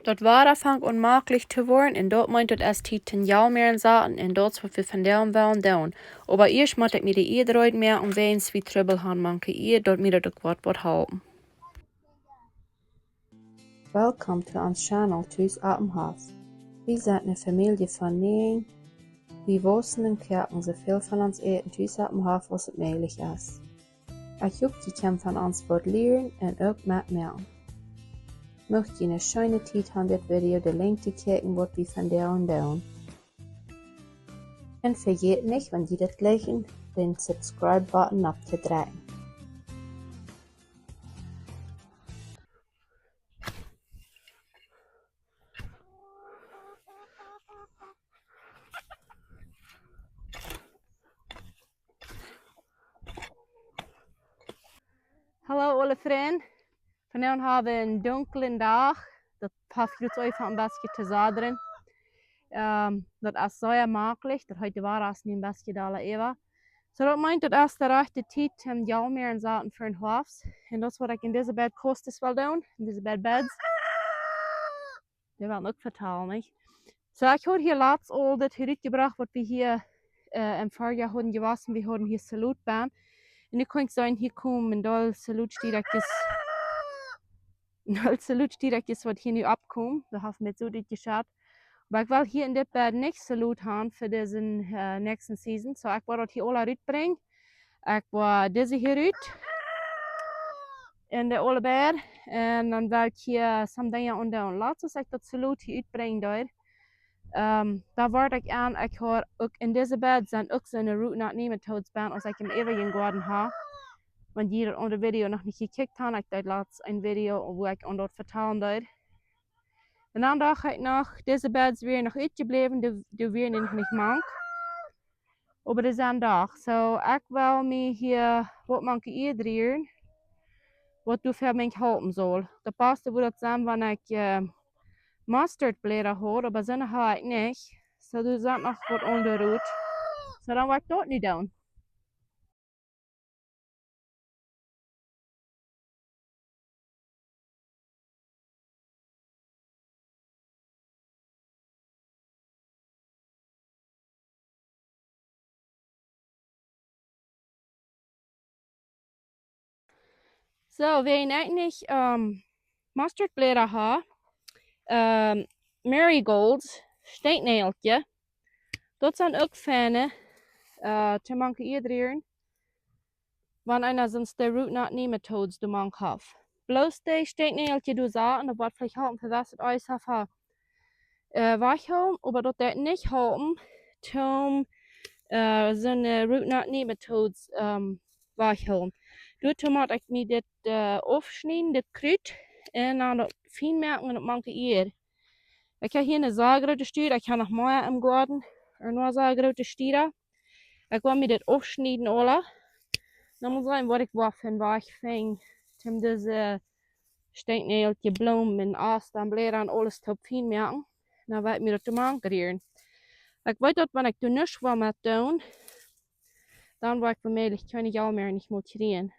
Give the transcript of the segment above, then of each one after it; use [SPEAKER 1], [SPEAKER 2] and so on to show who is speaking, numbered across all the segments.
[SPEAKER 1] Dat war fang onmogelijk te worden en dat meint dat es tieten jou meer zaten en dat wat we van dem willen doen. Aber eerst moet ik me de iedereen meer om weens wie trubbel han manke eer dat me dat ook wat helpen. Welcome to ons channel Thuis Atemhaus. Wir sind eine Familie von 9. Wir wussten und kochen so viel von uns eten Thuis Atemhaus, was es möglich ist. Ich hoffe, ihr könnt von uns was lernen und auch mitmachen. Möcht ihr eine schöne Zeit haben, das Video den Link zu klicken, was wir von der und tun. Und vergeht nicht, wenn ihr das gleichen, den Subscribe-Button abzudrücken. Hallo alle vrienden. Vandaag hebben we een donkere dag. Dat passt jetzt einfach ein bisschen zu sagen. Das ist sehr möglich. Das heute war es nicht ein bisschen da Eva. So das meint, das ist der rechte Zeit, ja mehr in Sachen für ein Haus. Und das, was ich in diesem Bett kostet, will tun, in diesem Beds. Die werden auch verteilen, nicht? So, ich habe hier letztes all das gebracht, was wir hier im Vorjahr haben gewaschen. Wir haben hier Salutbahn. Und ich kann sagen, hier kommen da Salut direkt was hier nu abkommt. Da haben wir so dit geschaut. Aber ich will hier in dit Bed nicht Salut haben für diesen nächsten Season. So, ich will das hier alle bringen. Ich will diese hier uit. In de alle Bed. En dan wil ik hier some dingen onderdoen. Laten we dat Salut hier uitbrengen daar. Daar word ik aan. Ik hoor ook in deze Bed zijn ook zo'n route naar nematodes ben als ik hem even in garden heb. Wenn ihr unter Video noch nicht gekickt habt, ich deed laatst ein Video, wo ich dort vertellen deed. En dan dacht ik nog, deze beds weer nog uitgebleven, die weer nog niet mank. Aber die zijn dag. So, ik wil me hier wat manke iedereen, wat du für mich helpen soll. De beste würde das sein, wenn ich Mustardblätter habe, aber so habe ich nicht. So, du sagst noch was unterruht. So, dann will ich dort nicht tun. So, wen eigentlich Mustardblätter hat, Marigolds, Steekneeltje, dat zijn ook fijne te manken iedereen, wanneer einer sonst de root not nematodes de mank heeft. Bloos de steekneeltje doe zaten, dat wordt vielleicht helpen, für was het alles heeft weghouden, aber dat dat niet helpen, om zo'n root not nematodes weghouden. Doe moet ik me dit afsnijden, dit kruid, en dan dat fijn maken en dat manke eer. Ik heb hier een zaaggrote stier, ik heb nog meer im garten, een zaaggrote stier. Ik wil me dit afsnijden alle. Dan moet zijn wat ik wat van waar ik ving, om deze steekneeltje, bloem en aas en bladeren en alles te fijn maken. Dan wil ik me dat te maken hier. Ik weet dat wanneer ik er niks wil met doen, dan wil ik vermijden, kan ik jou meer niet motiveren.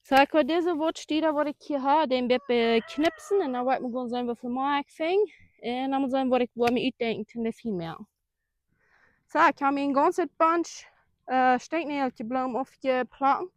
[SPEAKER 1] So, ik wil deze watstier wat ik hier heb, den beknipsen en dan wil ik me gewoon zien hoeveel meer ik ving. En dan moet zijn wat ik wil me uitdenken in de veel meer. So, ik heb me een ganze bunch steekneeltje bloem opgeplakken.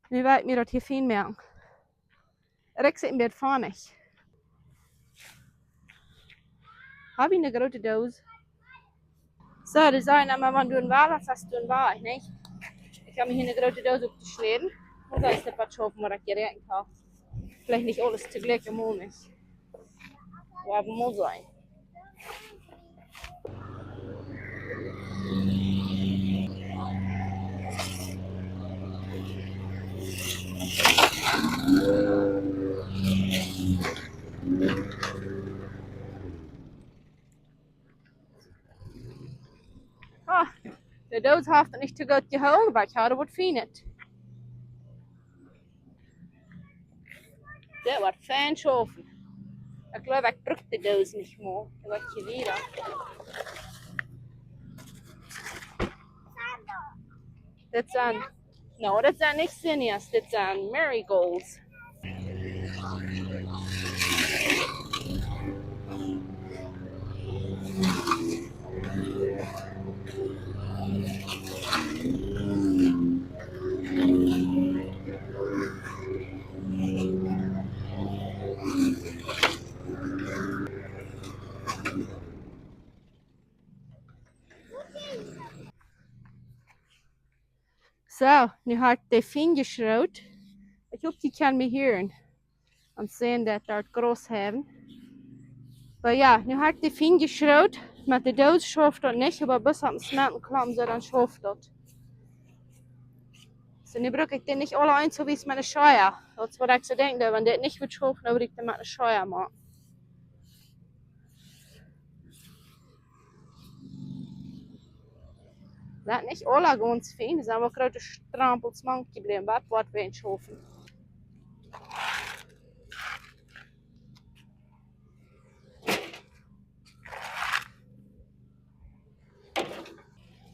[SPEAKER 1] Nu wil ik me dat hier veel meer. Ik zit een beetje vannig. Heb je een grote doos? So, die zijn maar wat doen waar, dat is doen waar, niet? Ik heb me hier een grote doos opgeschreven. Und da ist der Patschhofen, was ich gerecht habe. Vielleicht nicht alles zugleich im Monat. Aber muss sein. Ah, der Doos hat nicht zu gut geholt, aber ich habe was Feines. Dat wordt fijn schoven. Ik geloof ik bruk de doos niet meer. Dat wordt je weer. Dit zijn No, dat zijn niet zinnias, dit zijn marigolds. Zo, nu had ik de vinger geschroot. Ik hoop die kan me horen. I'm saying dat daar het gros hebben. Maar ja, nu had ik de vinger geschroot. Met de dood schoof dat niet, maar bis op een smelten kwam ze, dan schoof dat. So nu brauche ich den nicht alle ein, so wie es mit der Scheuer. Das ist, was ich so denke, wenn der nicht wird schaufeln, dann würde ich den mit der Scheuer machen. Das ist nicht alle ganz fein, das ist einfach gerade ein strampels Mann geblieben, was wird wir schaufeln.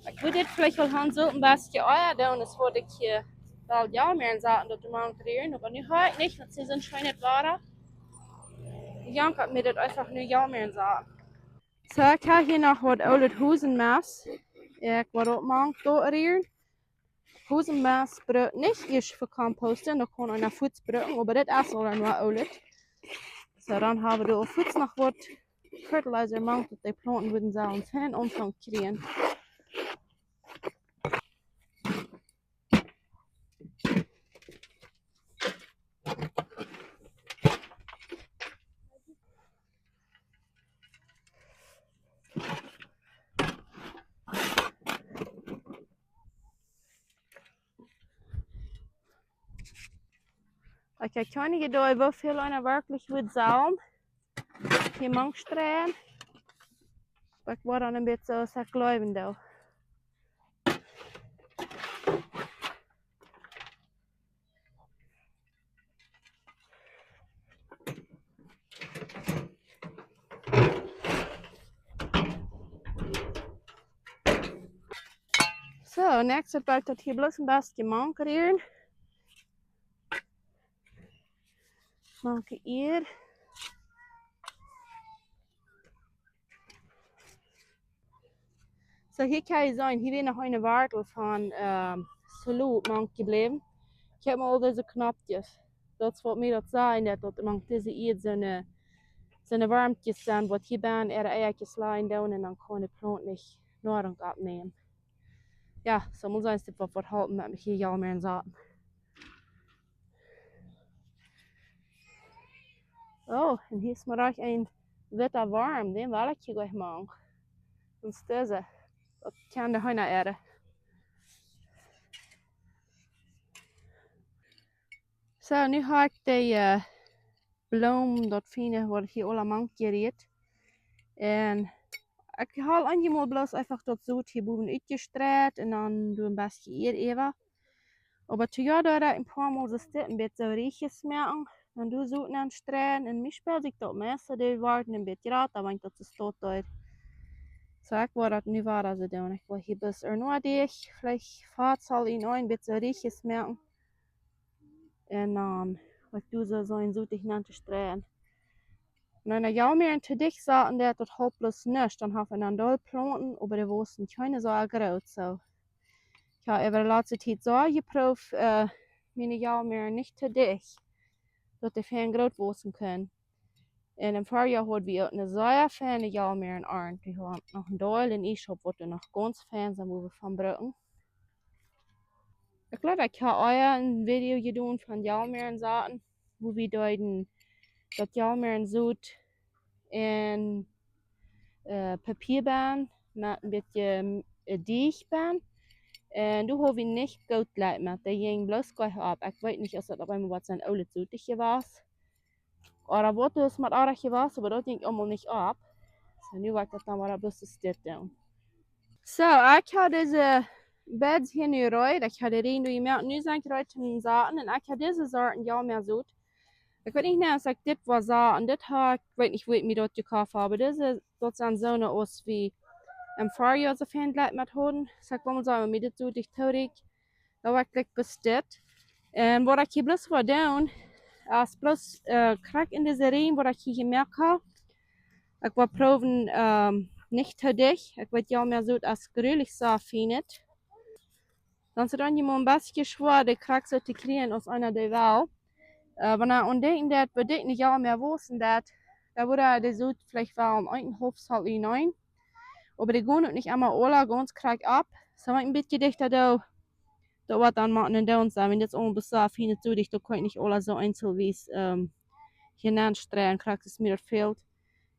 [SPEAKER 1] Ich würde jetzt vielleicht auch haben, so ein bisschen Eier da, und das würde ich hier bald ja mehr sagen, dass die Mann kriegen, aber nu heute nicht, weil sie sind schon nicht wahr. Jan hat mir das einfach nur ja mehr sagen. So, ich habe hier noch was oude Hosenmaß. Ich werde auch mal durchrieren. Hosenmaß braucht nicht erst für Komposten, da kann einer Fuß brauchen, aber das ist auch nur oude. So, dann haben wir auf Fuß noch was Fertilizer gemacht, dass die Planten würden so uns hin Umfang kriegen. Ich habe keine Idee, wie viel einer wirklich wird sauen. Hier manchmal drehen. Aber ich war dann ein bisschen so glauben da. So, nächstes Mal das hier bloß ein bisschen mankerieren. Manke hier. So, hier kann ich sagen, hier wäre noch eine Wartel von Salut geblieben. Ich habe mir all diese Knopfjes. Dat wat mir dat zijn, dat man deze eet zijn warmtjes zijn, wat hier ben er eitjes laien doen en dan kan de plant niet Nahrung abnehmen. Ja, so muss eins das was halten mit mich hier ja mehr in Saaten. Oh, und hier ist mir auch ein Wetter warm, den will ich hier gleich machen. Sonst diese, das kann der Hühner erde. So, nu habe ich die bloem, dat fine, wat hier allemaal gereed. En ik haal eenmaal bloos einfach dat zout hier boven uitgestraaid en dan doe een beetje hier even. Aber zu ja, da ein paar Mal das ein bisschen Riechs merken, dann du zout aan straaien en mich speelt ik dat meeste die warten een beetje raad, dan want dat is tot uit. So, ik wou dat nu waar ze doen. Ik wil hier bis nur dich, vielleicht fahrt zal in ein bisschen Riechs merken. En dan, wat doe so ein zout ich nannte straaien. Und wenn ja mehr zu dich sagen, der das hauptlos nicht, dann haben wir dann doll Planten, aber die wussten keine so groß. So. Ich habe über die letzte Zeit so geprüft, meine ja mehr nicht zu dich, dass die fein groß wachsen können. Und im Vorjahr hatten wir eine sehr feine ja mehr in Arndt. Die haben noch ein Doll in Ishop, wo die noch ganz fein sind, wo wir von brücken. Ich glaube, ich habe euch ein Video getan von ja mehr in Saaten, wo wir dort das ja mehr in Süd in Papierbaan met een beetje diegbaan. En toen heb ik niet goed geleid met. Die ging bloos gleich op. Ik weet niet of dat op eenmaal wat zijn oude zoetigje was. Oder wat dus met aardigje was, maar dat ging allemaal niet op. So, nu wil ik dat dan maar een beetje stil doen. So, ik heb deze beds hier nu eruit. Ik heb de nu gemerkt. Nu zijn ik eruit in zaten. En ik heb deze soorten ja meer zoet. Ik weet niet als ik dit was en dit had ik weet niet hoe ik me dat gekauft habe. Deze, dat zijn zo'n aus wie im Vorjahr so viel gleich mit Hoden. Sag, warum sagen wir mir das so, dich traurig. Dat was ik bestet. En wat ik hier bloß voor doen, als bloß krak in deze regen, wat ik hier gemerkt heb, ik wil proben nicht te dicht. Ik weet jou meer zo als gruwelijk zo findet. Dan zit je maar een beetje schwer, de krak zo te krijgen als einer der wel. Wanneer ontdekken dat, we dit niet jou meer wussten dat, da wurde de zoet vielleicht wel een Einhofshalt hinein. Aber die gehen nicht einmal alle ganz krank ab. So ein bisschen dichter da wird dann machen und da und so. Wenn jetzt auch bis so viel zu dicht, da kann ich nicht alle so einzeln wie es genannt stellen, kriegt es mir fehlt.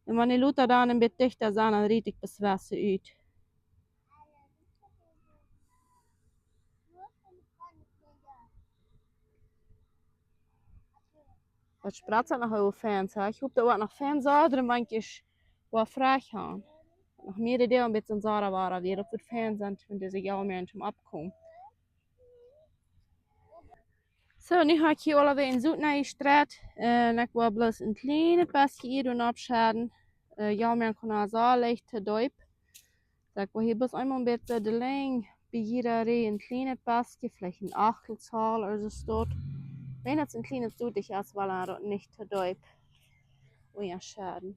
[SPEAKER 1] Und wenn die Leute dann ein bisschen dichter sind, dann riecht ich das Wasser aus. Was spratzt noch auf Fans? Ich hoffe, da wird noch Fans oder manchmal was frei haben. Noch mehr Ideen ein bisschen sauer waren, wie das für Fans sind, wenn die sich auch mehr zum Abkommen. So, nu ga ik hier alweer in zoet naar je straat. En ik wil bloos een kleine pasje hier doen opschaden. Ja, maar kan als al leicht te duip. So, ik wil hier bloos einmal een beetje de lengte bij hier een kleine pasje, vielleicht een achtelzahl oder so steht. Wenn es ein kleines Dutig ist, weil er dort nicht te duip. Oh ja, schaden.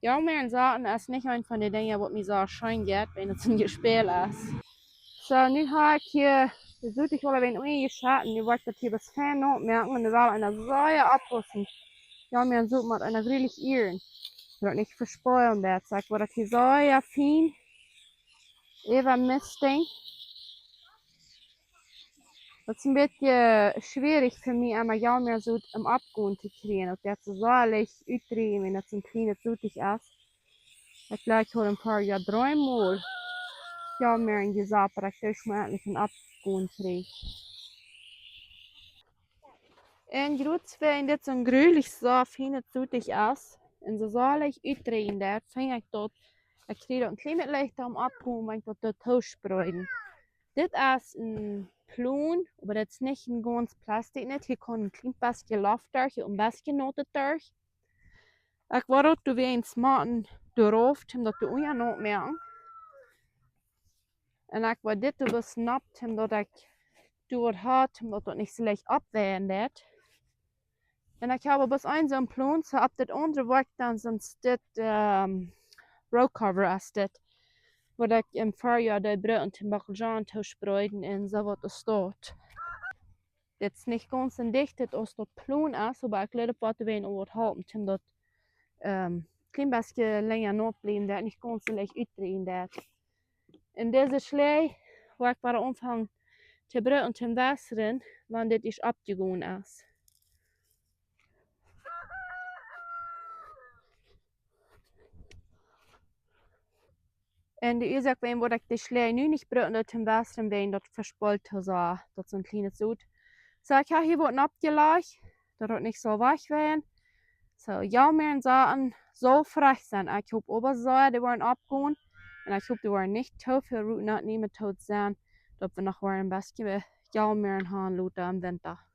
[SPEAKER 1] Ja, maar zaten ist nicht ein von den Dingen, was mir so erscheint, wenn es ein Gespiel ist. So, nu ga ik hier de zoetig wel even ingeschatten. Nu wordt dat hier bis fijn opmerken en er wel een saaie abrussen. Ja, mir zoekt met een grillig ieren. Dat niet verspoilen werd. So, ik word dat hier saaie fijn. Even misting. Das ist ein bisschen schwierig für mich, aber ja, mir so im Abgrund zu kriegen. Und das so saalig übrigens, wenn das ein kleines Zoetig ist. Ich glaube, ich habe ein paar Jahre dreimal. Ja, mir in die Sache, dass ich mal endlich einen Abgrund kriege. En groot vind dit zo'n gruwelijk zo fijn zoetig is. En zo zal ik uitdrehen dat, vind ik dat. Ik krijg dat een klein beetje lichter om abkomen, wenn ich das ausspreiden. Dit is een Plon, aber das ist nicht ein ganz Plastik nicht. Hier kann ein klein bisschen Luft durch und ein bisschen Noten durch. Ich war dort wie ein Smarten darauf, um das auch ja noch merken. Und ich war dit besnappt, um das ich dort hatte, um das nicht so leicht abwehren wird. En ik heb bis een zo'n plan, so op dat andere werk dan zo'n stuk road cover is dit. Waar ik in voorjaar de brood en bakkeljan toespreiden en zo wat er staat. Dit is niet ganz en dicht, dit als dat plan is, maar ik let op wat we in wat hebben, om dat klein beetje länger notblijven, dat niet ganz so leicht uitdrehen dat. En deze slee, waar ik bij de aanvang te brood en te wasseren, wanneer dit is opgegaan is. En de oorzaak waarom ik de slee nu niet gebruik dat ten wasseren ben, dat verspoilt zo, dat zo'n kleine zoet. So, ik heb hier wat opgelegd, dat het niet zo weg werden. So, ja, meer zaten zo frech zijn. Ik hoop ook zo, die worden opgegaan. En ik hoop, die worden niet te veel routen uitnemen tot zijn, dat we nog weer een beetje ja, meer gaan loten im Winter.